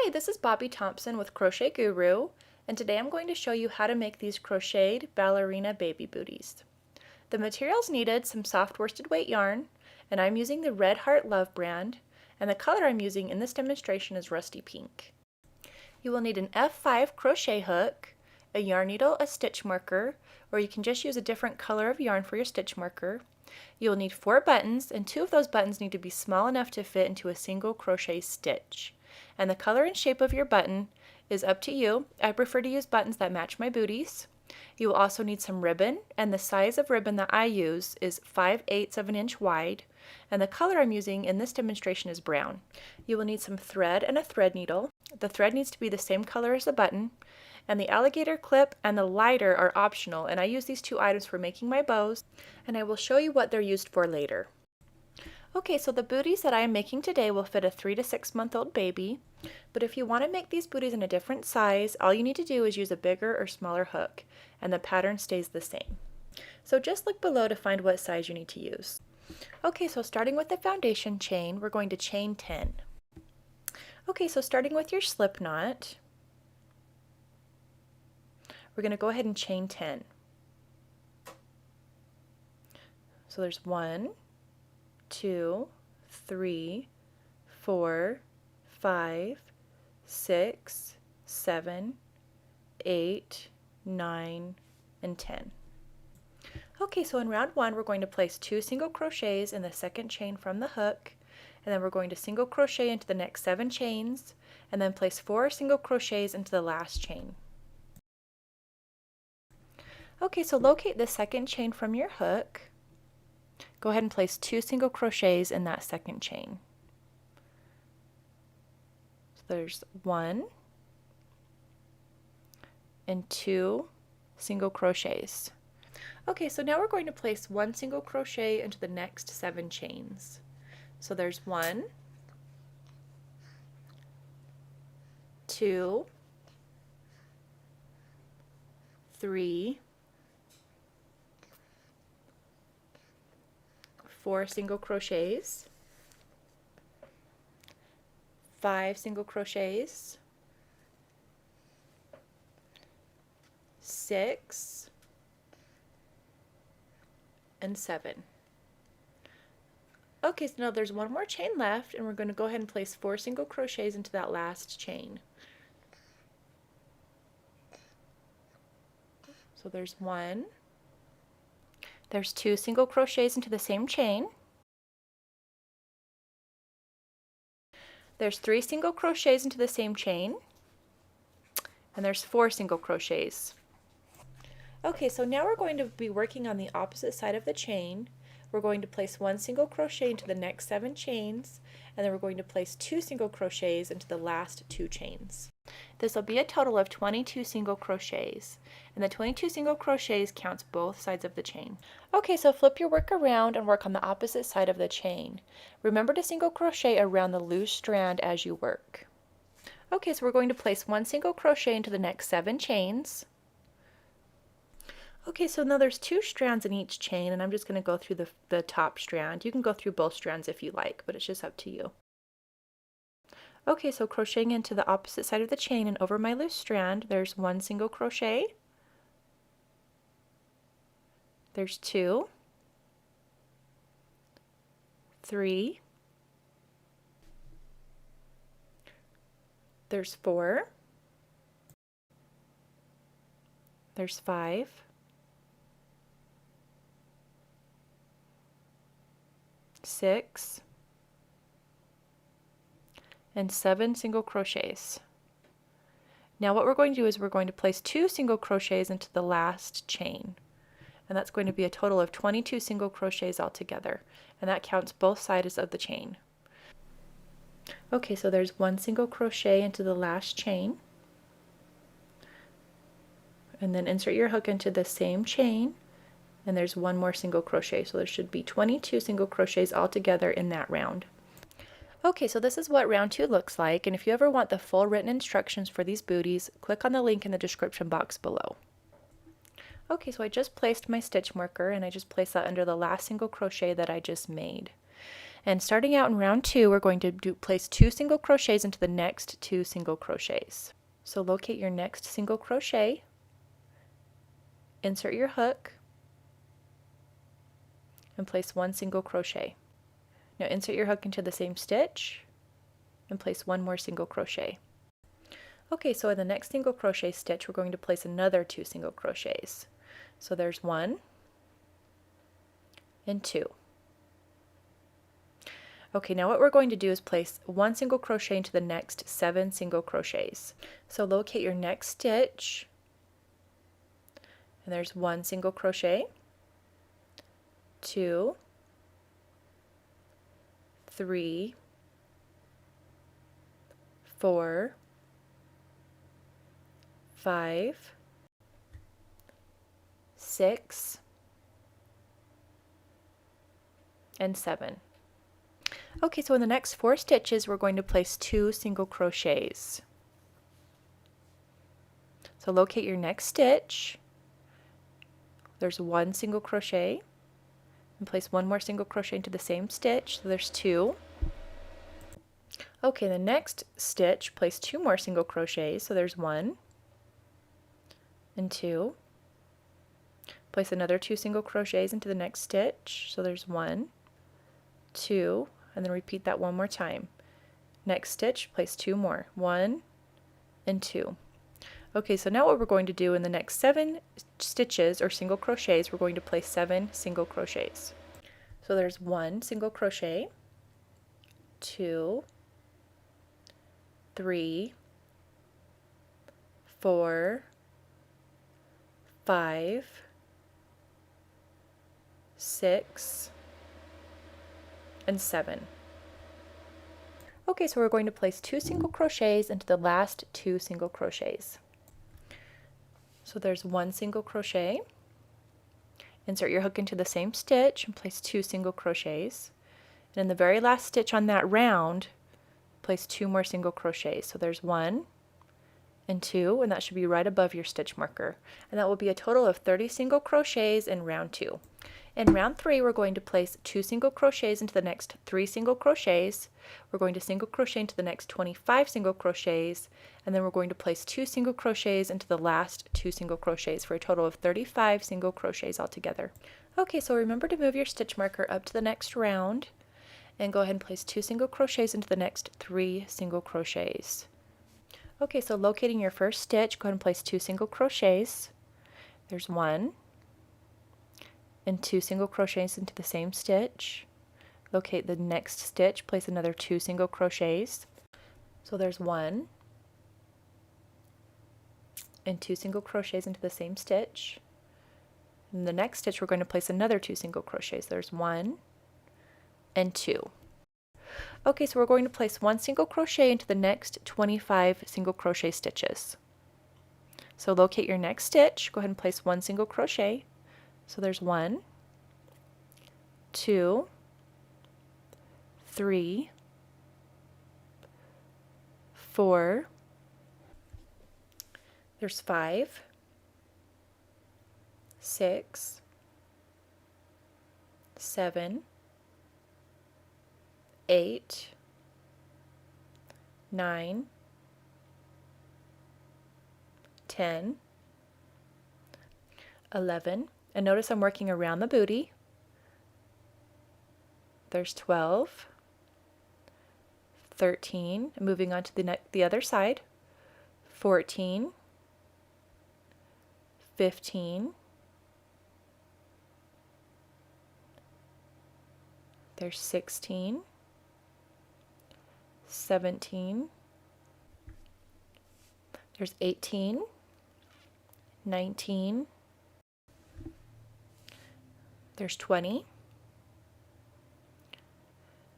Hi, this is Bobby Thompson with Crochet Guru, and today I'm going to show you how to make these crocheted ballerina baby booties. The materials needed: some soft worsted weight yarn, and I'm using the Red Heart Love brand, and the color I'm using in this demonstration is Rusty Pink. You will need an F5 crochet hook, a yarn needle, a stitch marker, or you can just use a different color of yarn for your stitch marker. You will need 4 buttons, and 2 of those buttons need to be small enough to fit into a single crochet stitch. And the color and shape of your button is up to you. I prefer to use buttons that match my booties. You will also need some ribbon, and the size of ribbon that I use is 5/8 of an inch wide, and the color I'm using in this demonstration is brown. You will need some thread and a thread needle. The thread needs to be the same color as the button, and the alligator clip and the lighter are optional, and I use these 2 items for making my bows, and I will show you what they're used for later. Okay, so the booties that I am making today will fit a 3 to 6 month old baby, but if you want to make these booties in a different size, all you need to do is use a bigger or smaller hook, and the pattern stays the same. So just look below to find what size you need to use. Okay, so starting with the foundation chain, we're going to chain 10. Okay, so starting with your slip knot, we're going to go ahead and chain 10. So there's 1, 2, 3, 4, 5, 6, 7, 8, 9, and 10. Okay, so in round 1 we're going to place 2 single crochets in the second chain from the hook, and then we're going to single crochet into the next 7 chains, and then place 4 single crochets into the last chain. Okay, so locate the second chain from your hook. Go ahead and place 2 single crochets in that second chain. So there's 1 and 2 single crochets. Okay, so now we're going to place 1 single crochet into the next 7 chains. So there's 1, 2, 3, 4 single crochets, 5 single crochets, 6, and 7. Okay, so now there's 1 more chain left, and we're going to go ahead and place 4 single crochets into that last chain. So there's 1, there's 2 single crochets into the same chain, there's 3 single crochets into the same chain, and there's 4 single crochets. Okay, so now we're going to be working on the opposite side of the chain. We're going to place 1 single crochet into the next 7 chains, and then we're going to place 2 single crochets into the last 2 chains. This will be a total of 22 single crochets, and the 22 single crochets counts both sides of the chain. Okay, so flip your work around and work on the opposite side of the chain. Remember to single crochet around the loose strand as you work. Okay, so we're going to place 1 single crochet into the next 7 chains. Okay, so now there's 2 strands in each chain, and I'm just going to go through the top strand. You can go through both strands if you like, but it's just up to you. Okay, so crocheting into the opposite side of the chain and over my loose strand, there's 1 single crochet, there's 2, 3, there's 4, there's 5, 6, and 7 single crochets. Now what we're going to do is we're going to place 2 single crochets into the last chain, and that's going to be a total of 22 single crochets altogether, and that counts both sides of the chain. Okay, so there's 1 single crochet into the last chain, and then insert your hook into the same chain, and there's 1 more single crochet, so there should be 22 single crochets altogether in that round. Okay, so this is what round 2 looks like, and if you ever want the full written instructions for these booties, click on the link in the description box below. Okay, so I just placed my stitch marker, and I just placed that under the last single crochet that I just made. And starting out in round 2, we're going to place 2 single crochets into the next 2 single crochets. So locate your next single crochet, insert your hook, and place 1 single crochet. Now insert your hook into the same stitch and place 1 more single crochet. Okay, so in the next single crochet stitch, we're going to place another 2 single crochets. So there's 1 and 2. Okay, now what we're going to do is place 1 single crochet into the next 7 single crochets. So locate your next stitch, and there's 1 single crochet, 2, 3, 4, 5, 6, and 7. Okay, so in the next 4 stitches, we're going to place 2 single crochets. So locate your next stitch. There's 1 single crochet, and place 1 more single crochet into the same stitch. So there's 2. Okay, the next stitch, place 2 more single crochets. So there's 1 and 2. Place another 2 single crochets into the next stitch. So there's 1, 2, and then repeat that 1 more time. Next stitch, place 2 more, 1 and 2. Okay, so now what we're going to do in the next 7 stitches or single crochets, we're going to place 7 single crochets. So there's 1 single crochet, 2, 3, 4, 5, 6, and 7. Okay, so we're going to place 2 single crochets into the last 2 single crochets. So there's 1 single crochet, insert your hook into the same stitch and place 2 single crochets. And in the very last stitch on that round, place 2 more single crochets. So there's 1 and 2, and that should be right above your stitch marker. And that will be a total of 30 single crochets in round 2. In round 3, we're going to place 2 single crochets into the next 3 single crochets. We're going to single crochet into the next 25 single crochets, and then we're going to place 2 single crochets into the last 2 single crochets for a total of 35 single crochets altogether. Okay, so remember to move your stitch marker up to the next round and go ahead and place 2 single crochets into the next 3 single crochets. Okay, so locating your first stitch, go ahead and place 2 single crochets. There's 1 and 2 single crochets into the same stitch. Locate the next stitch, place another 2 single crochets. So there's 1 and 2 single crochets into the same stitch. In the next stitch, we're going to place another 2 single crochets. There's 1 and 2. Okay, so we're going to place 1 single crochet into the next 25 single crochet stitches. So locate your next stitch, go ahead and place 1 single crochet. So there's 1, 2, 3, 4, there's 5, 6, 7, 8, 9, 10, 11, and notice I'm working around the booty. There's 12, 13, moving on to the other side, 14, 15, there's 16, 17, there's 18, 19, there's 20,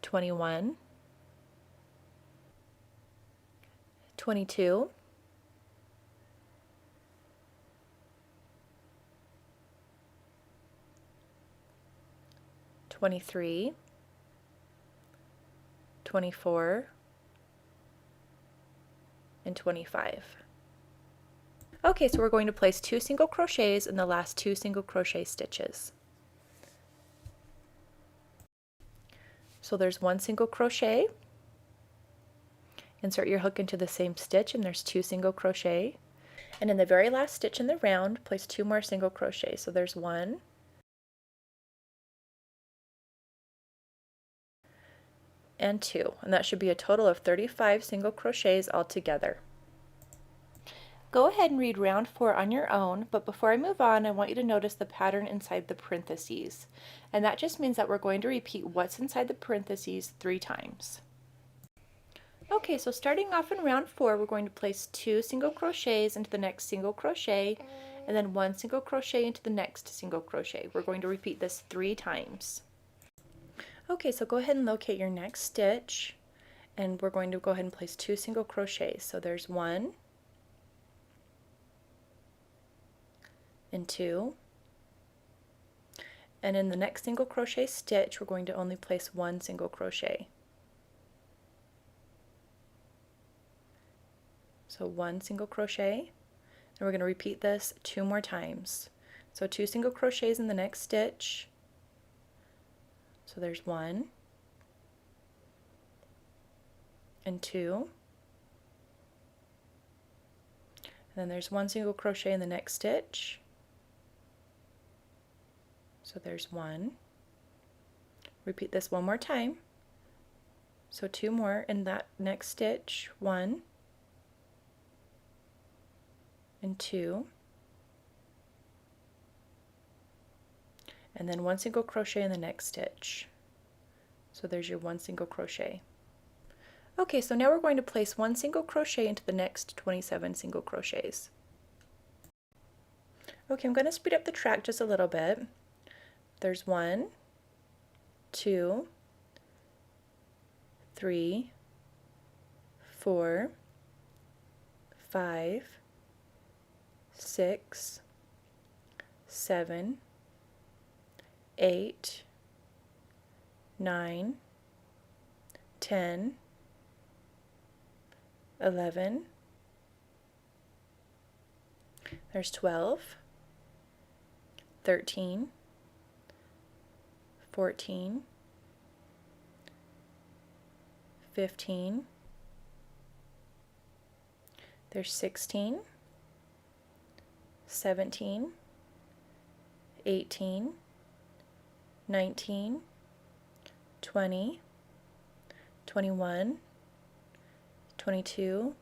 21, 22, 23, 24, and 25. Okay, so we're going to place 2 single crochets in the last 2 single crochet stitches. So there's one single crochet, insert your hook into the same stitch, and there's 2 single crochet, and in the very last stitch in the round, place 2 more single crochet. So there's 1 and 2, and that should be a total of 35 single crochets altogether. Go ahead and read round 4 on your own, but before I move on, I want you to notice the pattern inside the parentheses. And that just means that we're going to repeat what's inside the parentheses 3 times. Okay, so starting off in round 4, we're going to place 2 single crochets into the next single crochet, and then 1 single crochet into the next single crochet. We're going to repeat this 3 times. Okay, so go ahead and locate your next stitch, and we're going to go ahead and place 2 single crochets. So there's 1 and 2, and in the next single crochet stitch we're going to only place 1 single crochet. So 1 single crochet, and we're going to repeat this 2 more times. So 2 single crochets in the next stitch, so there's 1 and 2, and then there's 1 single crochet in the next stitch, so there's 1. Repeat this 1 more time, so 2 more in that next stitch, 1 and 2, and then 1 single crochet in the next stitch. So there's your 1 single crochet. Okay, so now we're going to place 1 single crochet into the next 27 single crochets. Okay, I'm going to speed up the track just a little bit. There's 1, 2, 3, 4, 5, 6, 7, 8, 9, 10, 11, there's 12, 13, 14, 15, there's 16, 17, 18, 19, 20, 21, 22,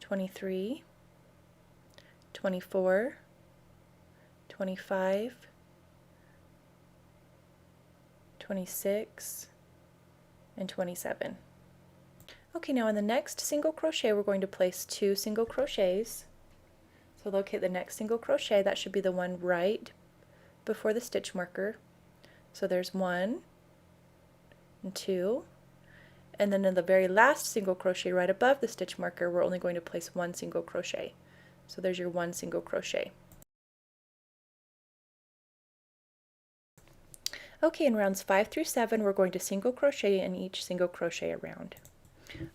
23, 24, 25, 26, and 27. Okay, now in the next single crochet we're going to place 2 single crochets. So locate the next single crochet, that should be the one right before the stitch marker. So there's 1 and 2, and then in the very last single crochet right above the stitch marker we're only going to place 1 single crochet. So there's your 1 single crochet. Okay, in rounds 5 through 7 we're going to single crochet in each single crochet around.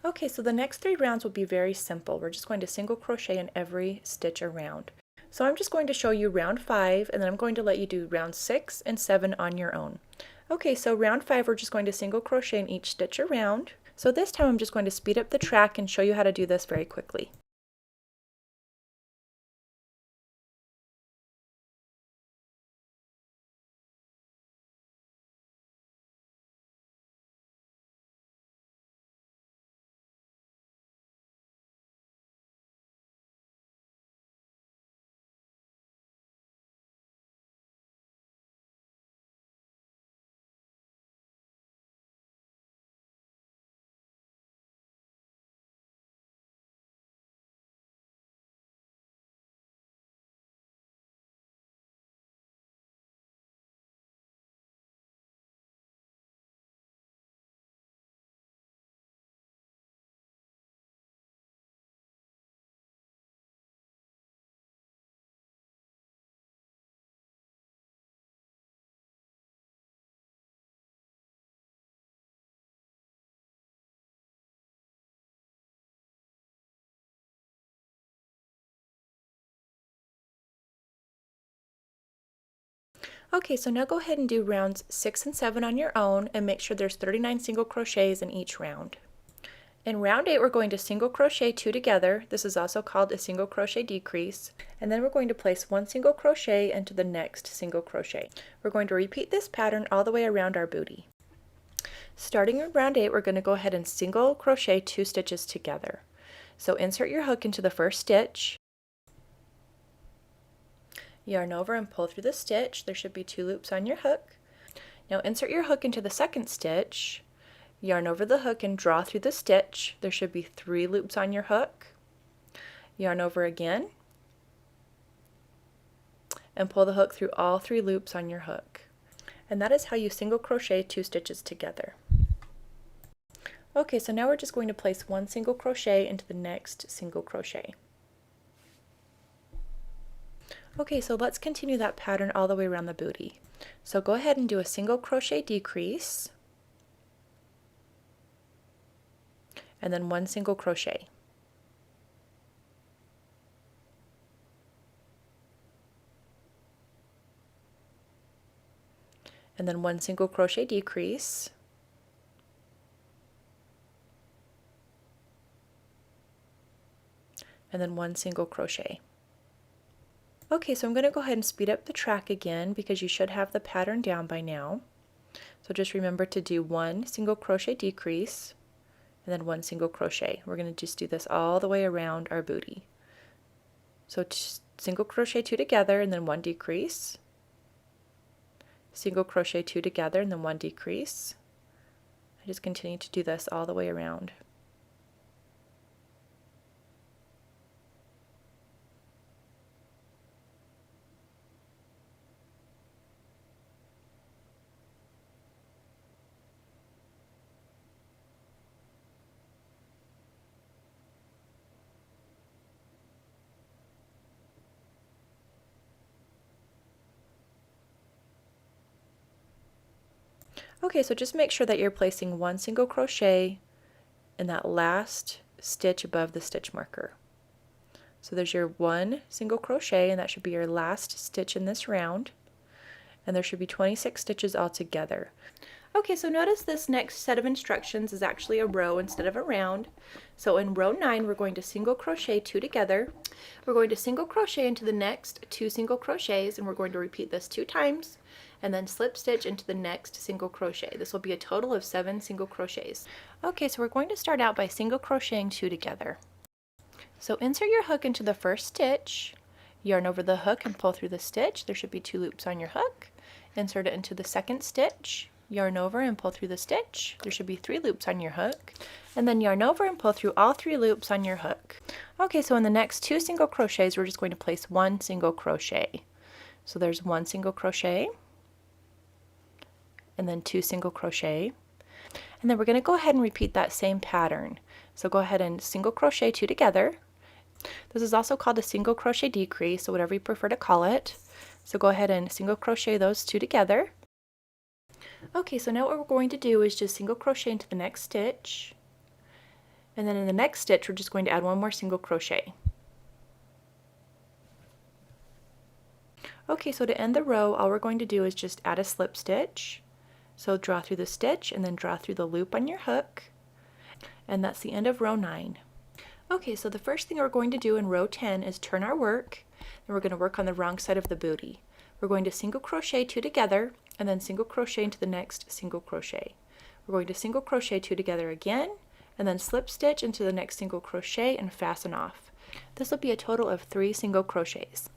Okay, so the next 3 rounds will be very simple. We're just going to single crochet in every stitch around. So I'm just going to show you round 5, and then I'm going to let you do round 6 and 7 on your own. Okay, so round 5 we're just going to single crochet in each stitch around. So this time I'm just going to speed up the track and show you how to do this very quickly. Okay, so now go ahead and do rounds 6 and 7 on your own and make sure there's 39 single crochets in each round. In round 8, we're going to single crochet 2 together. This is also called a single crochet decrease. And then we're going to place 1 single crochet into the next single crochet. We're going to repeat this pattern all the way around our booty. Starting in round 8, we're going to go ahead and single crochet 2 stitches together. So insert your hook into the first stitch, yarn over and pull through the stitch. There should be 2 loops on your hook. Now insert your hook into the second stitch, yarn over the hook and draw through the stitch. There should be 3 loops on your hook. Yarn over again and pull the hook through all 3 loops on your hook. And that is how you single crochet 2 stitches together. Okay, so now we're just going to place 1 single crochet into the next single crochet. Okay, so let's continue that pattern all the way around the booty. So go ahead and do a single crochet decrease, and then 1 single crochet. And then 1 single crochet decrease, and then 1 single crochet. Okay, so I'm going to go ahead and speed up the track again because you should have the pattern down by now. So just remember to do 1 single crochet decrease and then 1 single crochet. We're going to just do this all the way around our booty. So single crochet 2 together and then 1 decrease, single crochet 2 together and then 1 decrease. I just continue to do this all the way around. Okay, so just make sure that you're placing 1 single crochet in that last stitch above the stitch marker. So there's your 1 single crochet, and that should be your last stitch in this round. And there should be 26 stitches altogether. Okay, so notice this next set of instructions is actually a row instead of a round. So in row 9, we're going to single crochet 2 together. We're going to single crochet into the next 2 single crochets, and we're going to repeat this 2 times, and then slip stitch into the next single crochet. This will be a total of 7 single crochets. Okay, so we're going to start out by single crocheting 2 together. So insert your hook into the first stitch, yarn over the hook and pull through the stitch. There should be 2 loops on your hook. Insert it into the second stitch, yarn over and pull through the stitch. There should be 3 loops on your hook. And then yarn over and pull through all 3 loops on your hook. Okay, so in the next 2 single crochets, we're just going to place 1 single crochet. So there's 1 single crochet, and then 2 single crochet. And then we're going to go ahead and repeat that same pattern. So go ahead and single crochet 2 together. This is also called a single crochet decrease, so whatever you prefer to call it. So go ahead and single crochet those 2 together. Okay, so now what we're going to do is just single crochet into the next stitch, and then in the next stitch we're just going to add 1 more single crochet. Okay, so to end the row, all we're going to do is just add a slip stitch. So draw through the stitch and then draw through the loop on your hook, and that's the end of row 9. Okay, so the first thing we're going to do in row 10 is turn our work, and we're going to work on the wrong side of the booty. We're going to single crochet 2 together and then single crochet into the next single crochet. We're going to single crochet 2 together again and then slip stitch into the next single crochet and fasten off. This will be a total of 3 single crochets.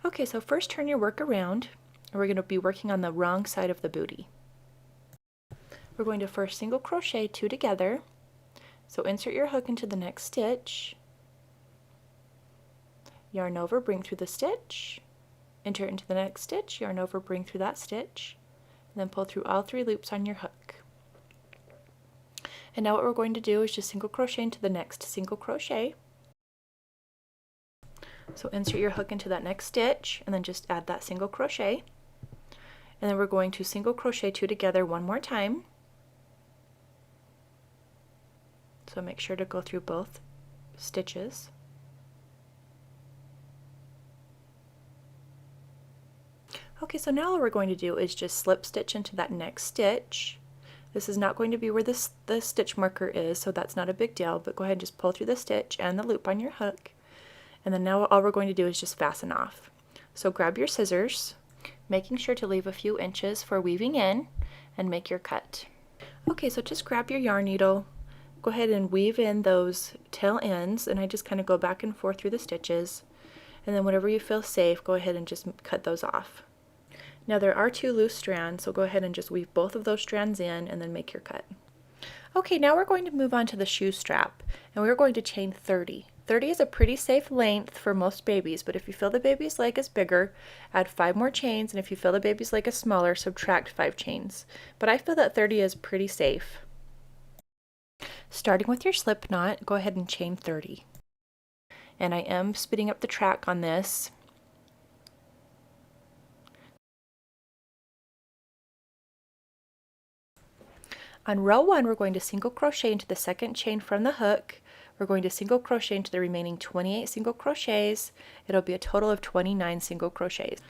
Okay, so first turn your work around, and we're going to be working on the wrong side of the booty. We're going to first single crochet 2 together. So insert your hook into the next stitch, yarn over, bring through the stitch, enter it into the next stitch, yarn over, bring through that stitch, and then pull through all 3 loops on your hook. And now what we're going to do is just single crochet into the next single crochet. So insert your hook into that next stitch and then just add that single crochet. And then we're going to single crochet 2 together 1 more time. So make sure to go through both stitches. Okay, so now all we're going to do is just slip stitch into that next stitch. This is not going to be where the stitch marker is, so that's not a big deal, but go ahead and just pull through the stitch and the loop on your hook. And then now all we're going to do is just fasten off. So grab your scissors, making sure to leave a few inches for weaving in, and make your cut. Okay, so just grab your yarn needle, go ahead and weave in those tail ends, and I just kind of go back and forth through the stitches. And then whenever you feel safe, go ahead and just cut those off. Now there are 2 loose strands, so go ahead and just weave both of those strands in and then make your cut. Okay, now we're going to move on to the shoe strap, and we're going to chain 30. 30 is a pretty safe length for most babies, but if you feel the baby's leg is bigger, add 5 more chains, and if you feel the baby's leg is smaller, subtract 5 chains. But I feel that 30 is pretty safe. Starting with your slip knot, go ahead and chain 30. And I am speeding up the track on this. On row 1, we're going to single crochet into the second chain from the hook. We're going to single crochet into the remaining 28 single crochets. It'll be a total of 29 single crochets.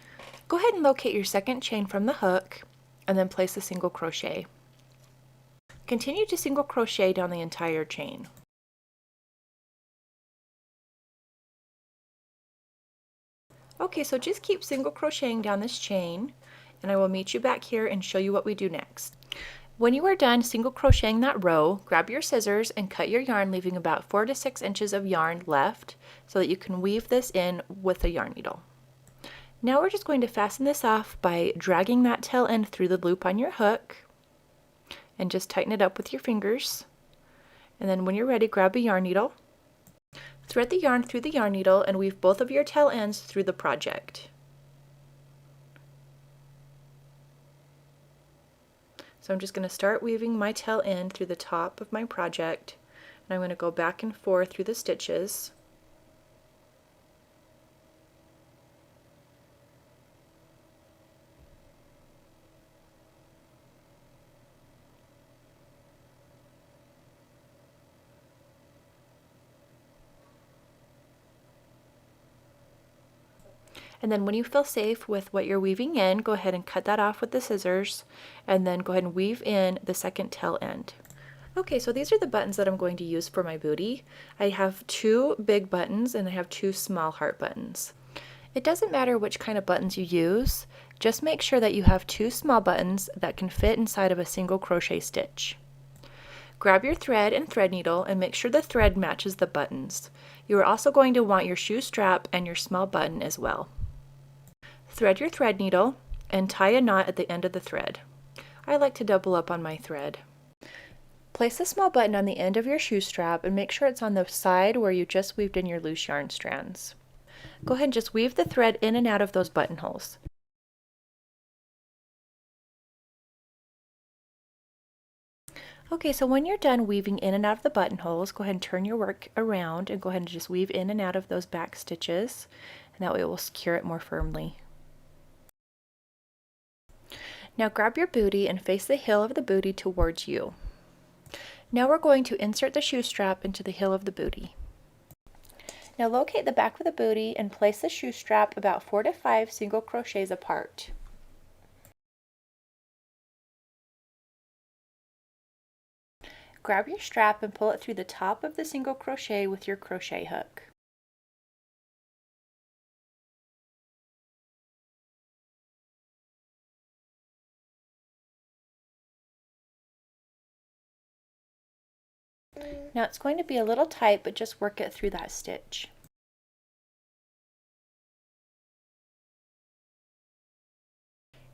Go ahead and locate your second chain from the hook and then place a single crochet. Continue to single crochet down the entire chain. Okay, so just keep single crocheting down this chain, and I will meet you back here and show you what we do next. When you are done single crocheting that row, grab your scissors and cut your yarn, leaving about 4 to 6 inches of yarn left so that you can weave this in with a yarn needle. Now we're just going to fasten this off by dragging that tail end through the loop on your hook and just tighten it up with your fingers. And then when you're ready, grab a yarn needle, thread the yarn through the yarn needle, and weave both of your tail ends through the project. So I'm just going to start weaving my tail end through the top of my project, and I'm going to go back and forth through the stitches. And then when you feel safe with what you're weaving in, go ahead and cut that off with the scissors, and then go ahead and weave in the second tail end. Okay, so these are the buttons that I'm going to use for my booty. I have 2 big buttons and I have 2 small heart buttons. It doesn't matter which kind of buttons you use, just make sure that you have 2 small buttons that can fit inside of a single crochet stitch. Grab your thread and thread needle and make sure the thread matches the buttons. You are also going to want your shoe strap and your small button as well. Thread your thread needle and tie a knot at the end of the thread. I like to double up on my thread. Place a small button on the end of your shoe strap and make sure it's on the side where you just weaved in your loose yarn strands. Go ahead and just weave the thread in and out of those buttonholes. Okay, so when you're done weaving in and out of the buttonholes, go ahead and turn your work around and go ahead and just weave in and out of those back stitches, and that way it will secure it more firmly. Now grab your booty and face the heel of the booty towards you. Now we're going to insert the shoe strap into the heel of the booty. Now locate the back of the booty and place the shoe strap about 4 to 5 single crochets apart. Grab your strap and pull it through the top of the single crochet with your crochet hook. Now it's going to be a little tight, but just work it through that stitch.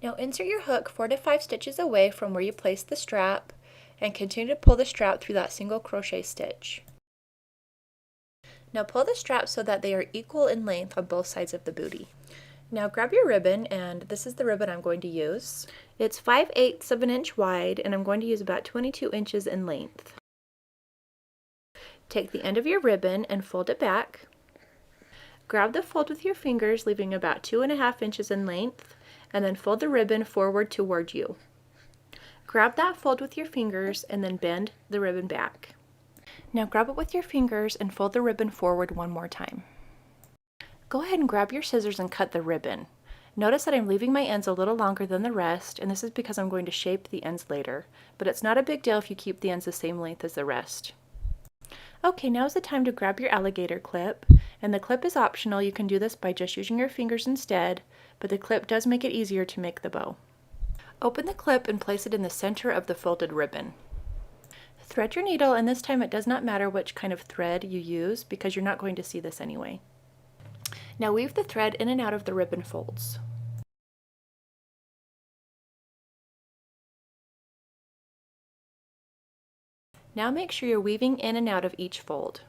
Now insert your hook 4 to 5 stitches away from where you placed the strap and continue to pull the strap through that single crochet stitch. Now pull the strap so that they are equal in length on both sides of the booty. Now grab your ribbon, and this is the ribbon I'm going to use. It's 5/8 of an inch wide, and I'm going to use about 22 inches in length. Take the end of your ribbon and fold it back. Grab the fold with your fingers, leaving about 2.5 inches in length, and then fold the ribbon forward toward you. Grab that fold with your fingers and then bend the ribbon back. Now grab it with your fingers and fold the ribbon forward one more time. Go ahead and grab your scissors and cut the ribbon. Notice that I'm leaving my ends a little longer than the rest, and this is because I'm going to shape the ends later, but it's not a big deal if you keep the ends the same length as the rest. Okay, now is the time to grab your alligator clip, and the clip is optional. You can do this by just using your fingers instead, but the clip does make it easier to make the bow. Open the clip and place it in the center of the folded ribbon. Thread your needle, and this time it does not matter which kind of thread you use because you're not going to see this anyway. Now weave the thread in and out of the ribbon folds. Now make sure you're weaving in and out of each fold.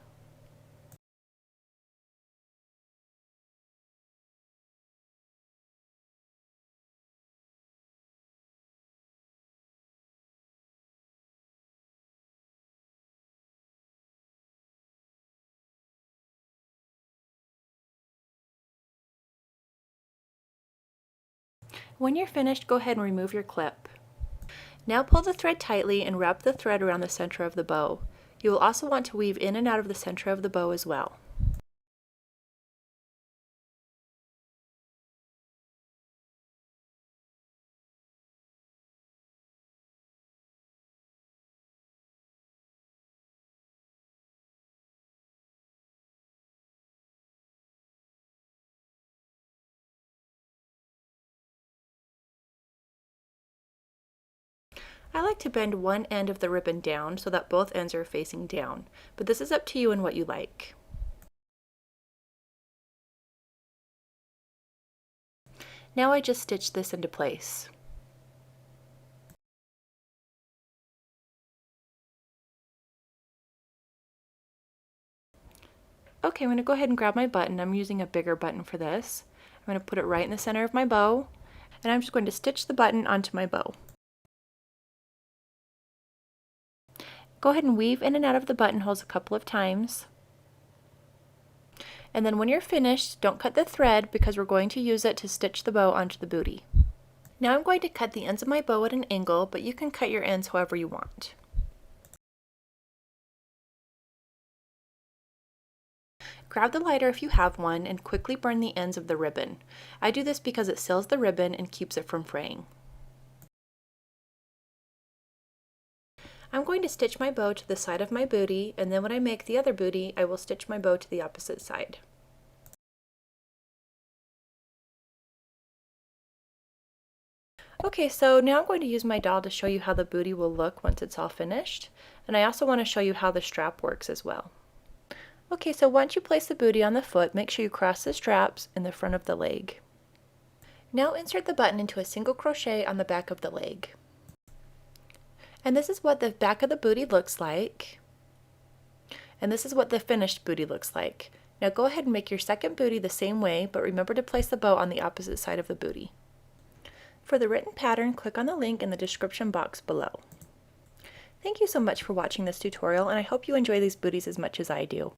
When you're finished, go ahead and remove your clip. Now pull the thread tightly and wrap the thread around the center of the bow. You will also want to weave in and out of the center of the bow as well. I like to bend one end of the ribbon down so that both ends are facing down, but this is up to you and what you like. Now I just stitch this into place. Okay, I'm going to go ahead and grab my button. I'm using a bigger button for this. I'm going to put it right in the center of my bow, and I'm just going to stitch the button onto my bow. Go ahead and weave in and out of the buttonholes a couple of times. And then when you're finished, don't cut the thread because we're going to use it to stitch the bow onto the booty. Now I'm going to cut the ends of my bow at an angle, but you can cut your ends however you want. Grab the lighter if you have one and quickly burn the ends of the ribbon. I do this because it seals the ribbon and keeps it from fraying. I'm going to stitch my bow to the side of my booty, and then when I make the other booty, I will stitch my bow to the opposite side. Okay, so now I'm going to use my doll to show you how the booty will look once it's all finished, and I also want to show you how the strap works as well. Okay, so once you place the booty on the foot, make sure you cross the straps in the front of the leg. Now insert the button into a single crochet on the back of the leg. And this is what the back of the booty looks like. And this is what the finished booty looks like. Now go ahead and make your second booty the same way, but remember to place the bow on the opposite side of the booty. For the written pattern, click on the link in the description box below. Thank you so much for watching this tutorial, and I hope you enjoy these booties as much as I do.